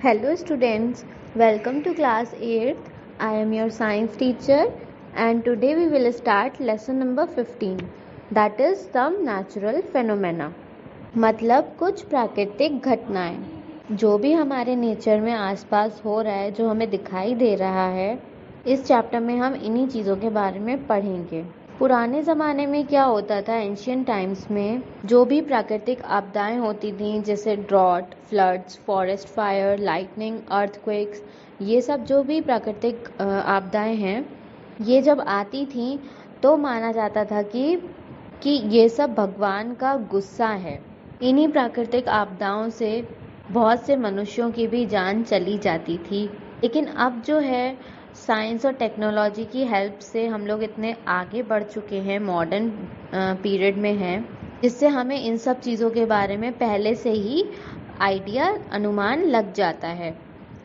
Hello students, welcome to class 8th. I am your science teacher and today we will start lesson number 15, that is some natural phenomena. मतलब कुछ प्राकृतिक घटनाएं जो भी हमारे nature में आसपास हो रहा है, जो हमें दिखाई दे रहा है, इस चैप्टर में हम इन्हीं चीज़ों के बारे में पढ़ेंगे। पुराने ज़माने में क्या होता था, एंशियंट टाइम्स में जो भी प्राकृतिक आपदाएं होती थीं जैसे drought, floods, forest fire, lightning, earthquakes, ये सब जो भी प्राकृतिक आपदाएं हैं, ये जब आती थीं तो माना जाता था कि ये सब भगवान का गुस्सा है। इन्हीं प्राकृतिक आपदाओं से बहुत से मनुष्यों की भी जान चली जाती थी। लेकिन अब जो है, साइंस और टेक्नोलॉजी की हेल्प से हम लोग इतने आगे बढ़ चुके हैं, मॉडर्न पीरियड में हैं, जिससे हमें इन सब चीज़ों के बारे में पहले से ही आइडिया, अनुमान लग जाता है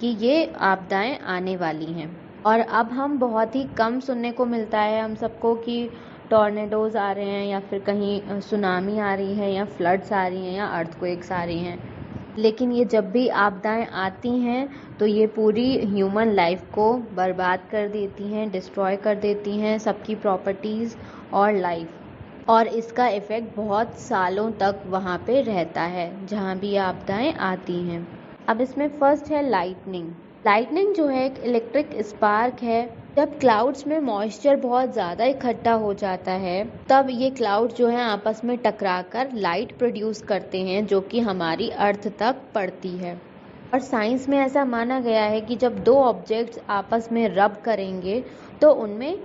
कि ये आपदाएं आने वाली हैं। और अब हम बहुत ही कम सुनने को मिलता है हम सबको कि टॉर्नेडोज आ रहे हैं या फिर कहीं सुनामी आ रही है या फ्लड्स आ रही हैं या अर्थक्वेक्स आ रही हैं। लेकिन ये जब भी आपदाएं आती हैं तो ये पूरी ह्यूमन लाइफ को बर्बाद कर देती हैं, डिस्ट्रॉय कर देती हैं, सबकी प्रॉपर्टीज़ और लाइफ। और इसका इफ़ेक्ट बहुत सालों तक वहाँ पे रहता है जहाँ भी ये आपदाएं आती हैं। अब इसमें फर्स्ट है लाइटनिंग। लाइटनिंग जो है एक इलेक्ट्रिक स्पार्क है। जब क्लाउड्स में मॉइस्चर बहुत ज़्यादा इकट्ठा हो जाता है तब ये क्लाउड जो है आपस में टकराकर लाइट प्रोड्यूस करते हैं जो कि हमारी अर्थ तक पड़ती है। और साइंस में ऐसा माना गया है कि जब दो ऑब्जेक्ट्स आपस में रब करेंगे तो उनमें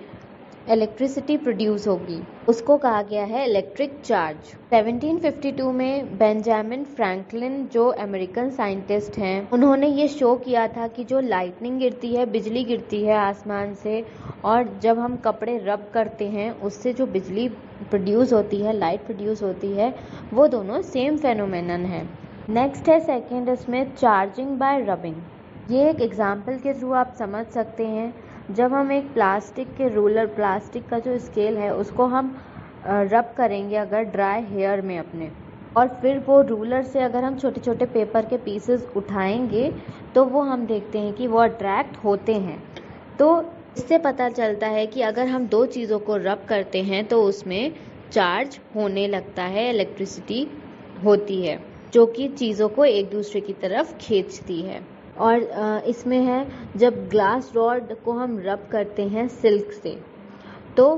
इलेक्ट्रिसिटी प्रोड्यूस होगी। उसको कहा गया है इलेक्ट्रिक चार्ज। 1752 में बेंजामिन फ्रैंकलिन जो अमेरिकन साइंटिस्ट हैं, उन्होंने ये शो किया था कि जो लाइटनिंग गिरती है, बिजली गिरती है आसमान से, और जब हम कपड़े रब करते हैं उससे जो बिजली प्रोड्यूस होती है, लाइट प्रोड्यूस होती है, वो दोनों सेम फेनोमेनन है। नेक्स्ट है सेकेंड, इसमें चार्जिंग बाय रबिंग। ये एक एग्जाम्पल के थ्रू आप समझ सकते हैं। जब हम एक प्लास्टिक के रूलर, प्लास्टिक का जो स्केल है, उसको हम रब करेंगे अगर ड्राई हेयर में अपने, और फिर वो रूलर से अगर हम छोटे छोटे पेपर के पीसेस उठाएंगे तो वो हम देखते हैं कि वो अट्रैक्ट होते हैं। तो इससे पता चलता है कि अगर हम दो चीज़ों को रब करते हैं तो उसमें चार्ज होने लगता है, इलेक्ट्रिसिटी होती है जो कि चीज़ों को एक दूसरे की तरफ खींचती है। और इसमें है जब ग्लास रॉड को हम रब करते हैं सिल्क से, तो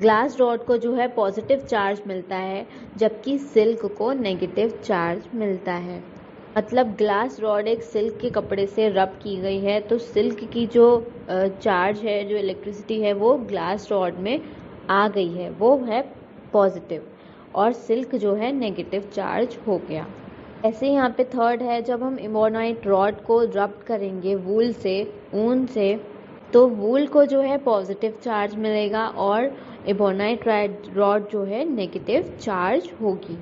ग्लास रॉड को जो है पॉजिटिव चार्ज मिलता है जबकि सिल्क को नेगेटिव चार्ज मिलता है। मतलब ग्लास रॉड एक सिल्क के कपड़े से रब की गई है तो सिल्क की जो चार्ज है, जो इलेक्ट्रिसिटी है, वो ग्लास रॉड में आ गई है, वो है पॉजिटिव, और सिल्क जो है नेगेटिव चार्ज हो गया। ऐसे यहाँ पे थर्ड है, जब हम इबोनाइट रॉड को रब करेंगे वूल से, ऊन से, तो वूल को जो है पॉजिटिव चार्ज मिलेगा और इबोनाइट रॉड जो है नेगेटिव चार्ज होगी।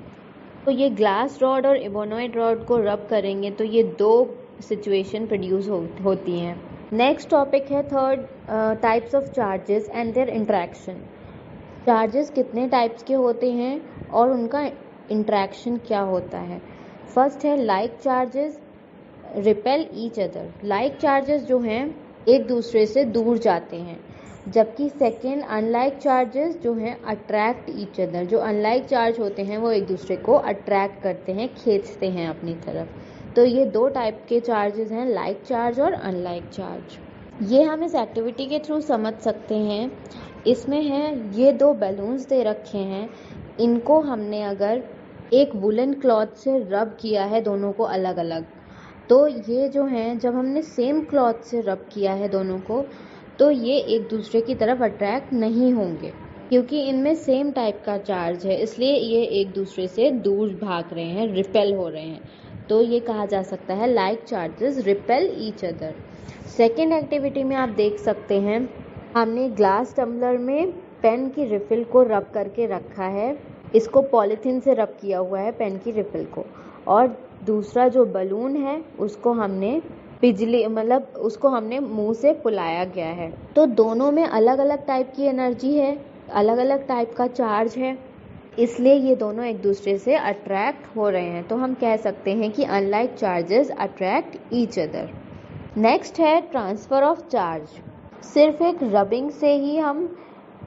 तो ये ग्लास रॉड और इबोनाइट रॉड को रब करेंगे तो ये दो सिचुएशन प्रोड्यूस होती हैं। नेक्स्ट टॉपिक है third, types of charges and there interaction. Charges कितने टाइप्स के होते हैं और उनका इंटरेक्शन क्या होता है। फर्स्ट है like charges repel each other. Like charges जो हैं एक दूसरे से दूर जाते हैं, जबकि सेकेंड अनलाइक चार्जेस जो हैं अट्रैक्ट ईच अदर। जो अनलाइक चार्ज होते हैं वो एक दूसरे को अट्रैक्ट करते हैं, खींचते हैं अपनी तरफ। तो ये दो टाइप के चार्जेस हैं, लाइक चार्ज और अनलाइक चार्ज। ये हम इस एक्टिविटी के थ्रू समझ सकते हैं। इसमें है ये दो बैलून्स दे रखे हैं, इनको हमने अगर एक वुलन क्लॉथ से रब किया है दोनों को अलग अलग, तो ये जो हैं जब हमने सेम क्लॉथ से रब किया है दोनों को, तो ये एक दूसरे की तरफ अट्रैक्ट नहीं होंगे क्योंकि इनमें सेम टाइप का चार्ज है, इसलिए ये एक दूसरे से दूर भाग रहे हैं, रिपेल हो रहे हैं। तो ये कहा जा सकता है like charges repel each other. Second activity में आप देख सकते हैं, हमने ग्लास टम्बलर में पेन की रिफिल को रब करके रखा है, इसको पॉलीथीन से रब किया हुआ है पेन की रिफिल को, और दूसरा जो बलून है उसको हमने उसको हमने मुंह से फुलाया गया है। तो दोनों में अलग अलग टाइप की एनर्जी है, अलग अलग टाइप का चार्ज है। इसलिए ये दोनों एक दूसरे से अट्रैक्ट हो रहे हैं। तो हम कह सकते हैं कि unlike charges attract each other. Next है ट्रांसफ़र ऑफ चार्ज। सिर्फ एक रबिंग से ही हम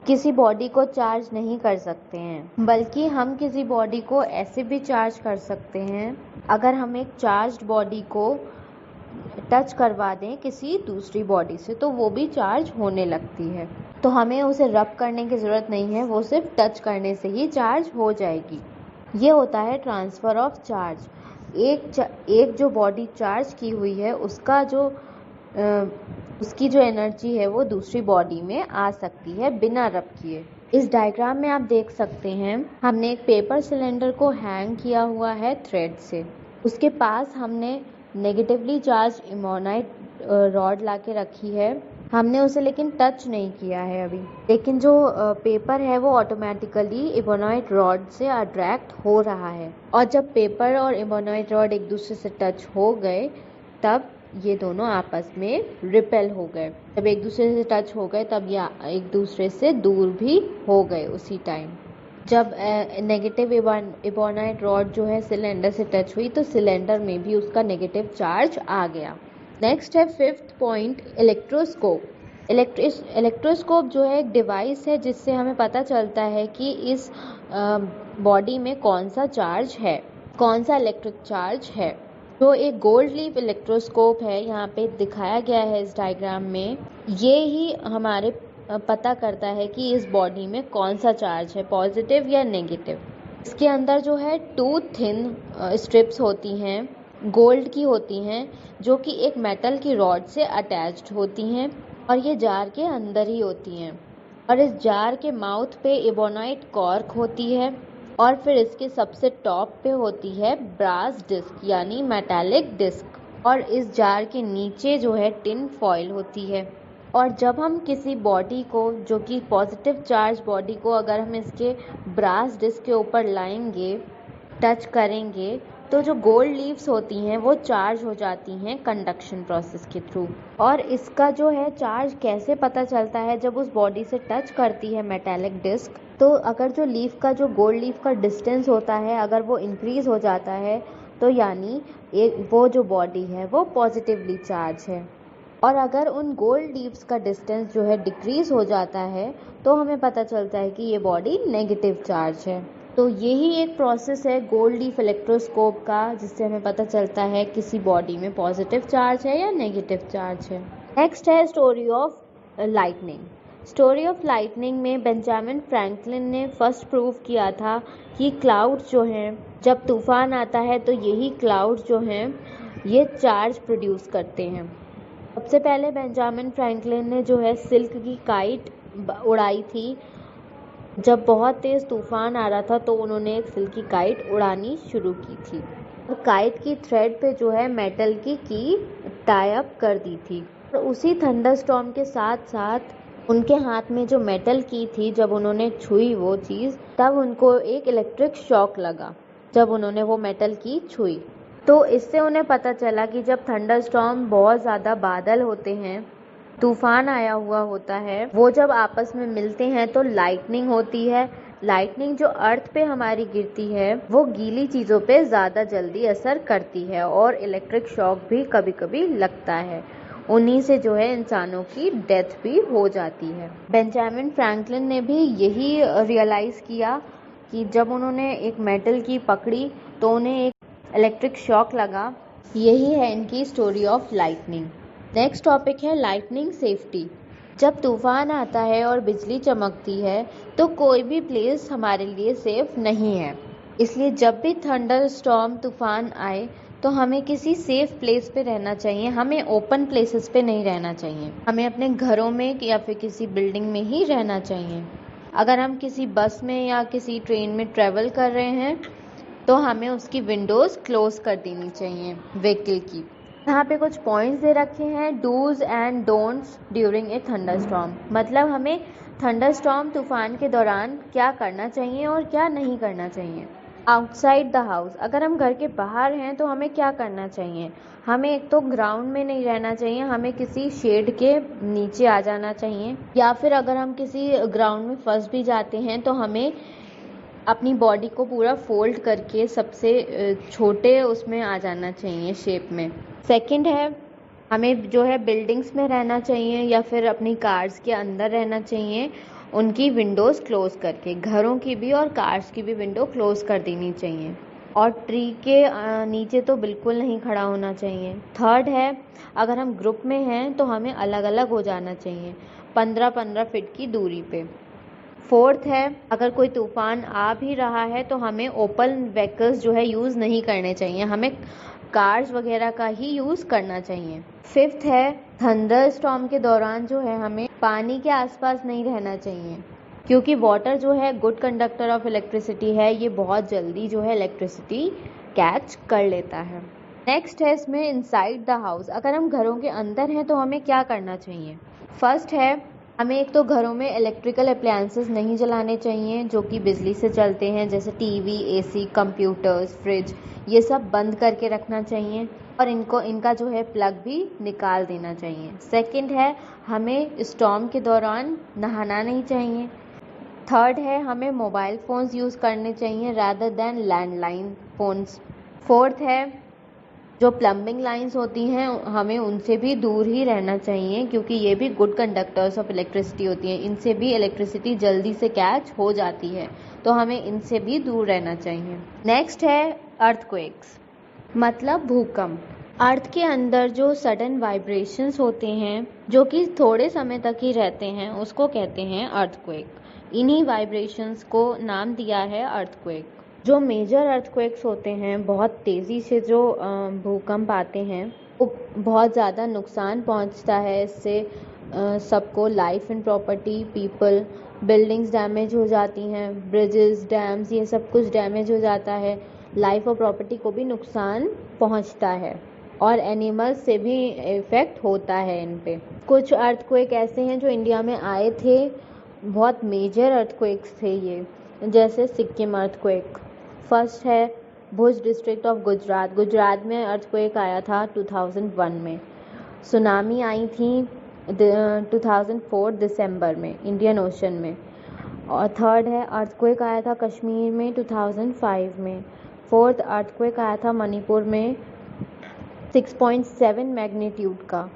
किसी बॉडी को चार्ज नहीं कर सकते हैं, बल्कि हम किसी बॉडी को ऐसे भी चार्ज कर सकते हैं। अगर हम एक चार्ज्ड बॉडी को टच करवा दें किसी दूसरी बॉडी से तो वो भी चार्ज होने लगती है। तो हमें उसे रब करने की ज़रूरत नहीं है, वो सिर्फ टच करने से ही चार्ज हो जाएगी। ये होता है ट्रांसफ़र ऑफ चार्ज। एक जो बॉडी चार्ज की हुई है उसकी जो एनर्जी है वो दूसरी बॉडी में आ सकती है बिना रब किए। इस डायग्राम में आप देख सकते हैं हमने एक पेपर सिलेंडर को हैंग किया हुआ है थ्रेड से। उसके पास हमने नेगेटिवली चार्ज इमोनाइट रॉड ला के रखी है। हमने उसे लेकिन टच नहीं किया है अभी, लेकिन जो पेपर है वो ऑटोमेटिकली इबोनाइट रॉड से अट्रैक्ट हो रहा है। और जब पेपर और इबोनाइट रॉड एक दूसरे से टच हो गए तब ये दोनों आपस में रिपेल हो गए। जब एक दूसरे से टच हो गए तब ये एक दूसरे से दूर भी हो गए उसी टाइम। जब नेगेटिव इबोनाइट रॉड जो है सिलेंडर से टच हुई तो सिलेंडर में भी उसका नेगेटिव चार्ज आ गया। नेक्स्ट है फिफ्थ पॉइंट, इलेक्ट्रोस्कोप। इलेक्ट्रोस्कोप जो है एक डिवाइस है जिससे हमें पता चलता है कि इस बॉडी में कौन सा चार्ज है, कौन सा इलेक्ट्रिक चार्ज है। जो एक गोल्ड लीफ इलेक्ट्रोस्कोप है यहाँ पे दिखाया गया है इस डायग्राम में, ये ही हमारे पता करता है कि इस बॉडी में कौन सा चार्ज है, पॉजिटिव या नेगेटिव। इसके अंदर जो है 2 थिन स्ट्रिप्स होती हैं, गोल्ड की होती हैं, जो कि एक मेटल की रॉड से अटैच्ड होती हैं और ये जार के अंदर ही होती हैं। और इस जार के माउथ पे इबोनाइट कॉर्क होती है और फिर इसके सबसे टॉप पे होती है ब्रास डिस्क यानी मेटालिक डिस्क। और इस जार के नीचे जो है टिन फॉइल होती है। और जब हम किसी बॉडी को, जो कि पॉजिटिव चार्ज बॉडी को, अगर हम इसके ब्रास डिस्क के ऊपर लाएंगे, टच करेंगे, तो जो गोल्ड लीव्स होती हैं वो चार्ज हो जाती हैं कंडक्शन प्रोसेस के थ्रू। और इसका जो है चार्ज कैसे पता चलता है, जब उस बॉडी से टच करती है मेटालिक डिस्क, तो अगर जो लीफ का, जो गोल्ड लीफ का डिस्टेंस होता है, अगर वो इंक्रीज हो जाता है तो यानी वो जो बॉडी है वो पॉजिटिवली चार्ज है। और अगर उन गोल्ड लीव्स का डिस्टेंस जो है डिक्रीज हो जाता है तो हमें पता चलता है कि ये बॉडी नेगेटिव चार्ज है। तो यही एक प्रोसेस है गोल्ड लीफ इलेक्ट्रोस्कोप का, जिससे हमें पता चलता है किसी बॉडी में पॉजिटिव चार्ज है या नेगेटिव चार्ज है। नेक्स्ट है story of lightning. Story of lightning में बेंजामिन फ्रैंकलिन ने फर्स्ट प्रूव किया था कि क्लाउड्स जो हैं, जब तूफान आता है तो यही क्लाउड्स जो हैं ये चार्ज प्रोड्यूस करते हैं। सबसे पहले बेंजामिन फ्रैंकलिन ने जो है सिल्क की काइट उड़ाई थी। जब बहुत तेज़ तूफान आ रहा था तो उन्होंने एक सिल्क की काइट उड़ानी शुरू की थी और काइट की थ्रेड पे जो है मेटल की टाई अप कर दी थी। और उसी थंडरस्टॉर्म के साथ साथ उनके हाथ में जो मेटल की थी, जब उन्होंने छुई वो चीज़, तब उनको एक इलेक्ट्रिक शॉक लगा जब उन्होंने वो मेटल की छुई। तो इससे उन्हें पता चला कि जब थंडरस्टॉर्म, बहुत ज़्यादा बादल होते हैं, तूफान आया हुआ होता है, वो जब आपस में मिलते हैं तो लाइटनिंग होती है। लाइटनिंग जो अर्थ पे हमारी गिरती है वो गीली चीज़ों पे ज़्यादा जल्दी असर करती है और इलेक्ट्रिक शॉक भी कभी कभी लगता है। उन्हीं से जो है इंसानों की डेथ भी हो जाती है। बेंजामिन फ्रैंकलिन ने भी यही रियलाइज़ किया कि जब उन्होंने एक मेटल की पकड़ी तो उन्हें एक इलेक्ट्रिक शॉक लगा। यही है इनकी story of lightning. Next topic है लाइटनिंग सेफ्टी। जब तूफान आता है और बिजली चमकती है तो कोई भी प्लेस हमारे लिए सेफ नहीं है। इसलिए जब भी थंडर स्टॉर्म, तूफान आए तो हमें किसी सेफ प्लेस पे रहना चाहिए। हमें ओपन प्लेसेस पे नहीं रहना चाहिए। हमें अपने घरों में या फिर किसी बिल्डिंग में ही रहना चाहिए। अगर हम किसी बस में या किसी ट्रेन में ट्रेवल कर रहे हैं तो हमें उसकी विंडोज़ क्लोज कर देनी चाहिए व्हीकल की। यहाँ पे कुछ पॉइंट्स दे रखे हैं, dos and don'ts during a thunderstorm. मतलब हमें थंडरस्टॉर्म, तूफान के दौरान क्या करना चाहिए और क्या नहीं करना चाहिए। आउटसाइड द हाउस, अगर हम घर के बाहर हैं तो हमें क्या करना चाहिए। हमें एक तो ग्राउंड में नहीं रहना चाहिए, हमें किसी शेड के नीचे आ जाना चाहिए। या फिर अगर हम किसी ग्राउंड में फंस भी जाते हैं तो हमें अपनी बॉडी को पूरा फोल्ड करके सबसे छोटे उसमें आ जाना चाहिए शेप में। सेकंड है, हमें जो है बिल्डिंग्स में रहना चाहिए या फिर अपनी कार्स के अंदर रहना चाहिए, उनकी विंडोज़ क्लोज करके। घरों की भी और कार्स की भी विंडो क्लोज कर देनी चाहिए। और ट्री के नीचे तो बिल्कुल नहीं खड़ा होना चाहिए। थर्ड है, अगर हम ग्रुप में हैं तो हमें अलग अलग हो जाना चाहिए 15-15 फीट की दूरी पे। फोर्थ है, अगर कोई तूफान आ भी रहा है तो हमें ओपन व्हीकल्स जो है यूज़ नहीं करने चाहिए, हमें कार्स वगैरह का ही यूज़ करना चाहिए। फिफ्थ है, थंडर स्टॉर्म के दौरान जो है हमें पानी के आसपास नहीं रहना चाहिए, क्योंकि वाटर जो है गुड कंडक्टर ऑफ इलेक्ट्रिसिटी है, ये बहुत जल्दी जो है इलेक्ट्रिसिटी कैच कर लेता है। नेक्स्ट है इसमें इनसाइड द हाउस। अगर हम घरों के अंदर हैं तो हमें क्या करना चाहिए? फर्स्ट है, हमें एक तो घरों में इलेक्ट्रिकल अप्लायंसेस नहीं जलाने चाहिए जो कि बिजली से चलते हैं, जैसे टीवी, एसी, कंप्यूटर्स, फ्रिज, ये सब बंद करके रखना चाहिए और इनका जो है प्लग भी निकाल देना चाहिए। सेकंड है, हमें स्टॉर्म के दौरान नहाना नहीं चाहिए। थर्ड है, हमें मोबाइल फ़ोन्स यूज़ करने चाहिए rather than landline phones. Fourth है, जो प्लम्बिंग लाइंस होती हैं हमें उनसे भी दूर ही रहना चाहिए, क्योंकि ये भी गुड कंडक्टर्स ऑफ इलेक्ट्रिसिटी होती हैं, इनसे भी इलेक्ट्रिसिटी जल्दी से कैच हो जाती है, तो हमें इनसे भी दूर रहना चाहिए। नेक्स्ट है अर्थक्वेक्स, मतलब भूकंप। अर्थ के अंदर जो सडन वाइब्रेशंस होते हैं जो कि थोड़े समय तक ही रहते हैं, उसको कहते हैं अर्थक्वेक। इन्हीं वाइब्रेशंस को नाम दिया है अर्थक्वेक। जो मेजर अर्थक्वेक्स होते हैं, बहुत तेज़ी से जो भूकंप आते हैं, वो बहुत ज़्यादा नुकसान पहुंचता है। इससे सबको life and property, people, buildings damage हो जाती हैं, ब्रिजेस, डैम्स, ये सब कुछ डैमेज हो जाता है। लाइफ और प्रॉपर्टी को भी नुकसान पहुंचता है और एनिमल्स से भी इफ़ेक्ट होता है इन पे। कुछ अर्थक्वेक ऐसे हैं जो इंडिया में आए थे, बहुत मेजर अर्थक्वेक्स थे ये, जैसे सिक्किम अर्थक्वेक। फर्स्ट है भुज डिस्ट्रिक्ट ऑफ गुजरात, गुजरात में अर्थक्वेक आया था 2001 में। सुनामी आई थी 2004 दिसंबर में इंडियन ओशन में। और थर्ड है अर्थक्वेक आया था कश्मीर में 2005 में। फोर्थ अर्थक्वेक आया था मणिपुर में 6.7 मैग्नीट्यूड का,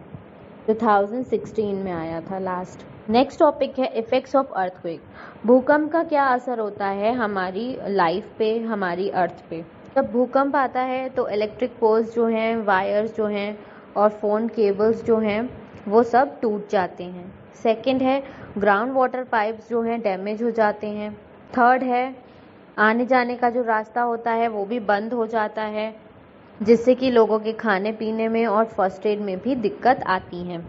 2016 में आया था लास्ट। नेक्स्ट टॉपिक है इफ़ेक्ट्स ऑफ अर्थक्वेक। भूकंप का क्या असर होता है हमारी लाइफ पे, हमारी अर्थ पे? जब भूकंप आता है तो इलेक्ट्रिक पोल्स जो हैं, वायर्स जो हैं और फ़ोन केबल्स जो हैं, वो सब टूट जाते हैं। सेकंड है ग्राउंड वाटर पाइप्स जो हैं डैमेज हो जाते हैं। थर्ड है आने जाने का जो रास्ता होता है वो भी बंद हो जाता है, जिससे कि लोगों के खाने पीने में और फर्स्ट एड में भी दिक्कत आती है।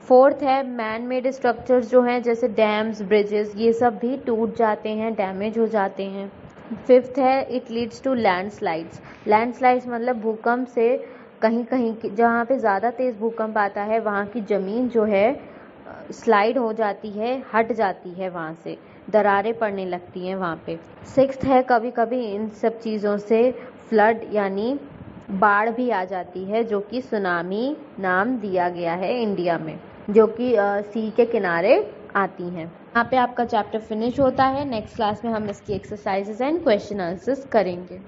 फोर्थ है मैन मेड स्ट्रक्चर्स जो हैं, जैसे डैम्स, ब्रिजेस, ये सब भी टूट जाते हैं, डैमेज हो जाते हैं। फिफ्थ है it leads to landslides. Landslides मतलब भूकंप से कहीं कहीं जहाँ पे ज़्यादा तेज़ भूकंप आता है वहाँ की ज़मीन जो है स्लाइड हो जाती है, हट जाती है, वहाँ से दरारें पड़ने लगती हैं वहाँ पे। सिक्स्थ है कभी कभी इन सब चीज़ों से फ्लड यानी बाढ़ भी आ जाती है, जो कि सुनामी नाम दिया गया है इंडिया में, जो कि सी के किनारे आती हैं। यहाँ पे आपका चैप्टर फिनिश होता है। नेक्स्ट क्लास में हम इसकी एक्सरसाइजेज एंड क्वेश्चन आंसर्स करेंगे।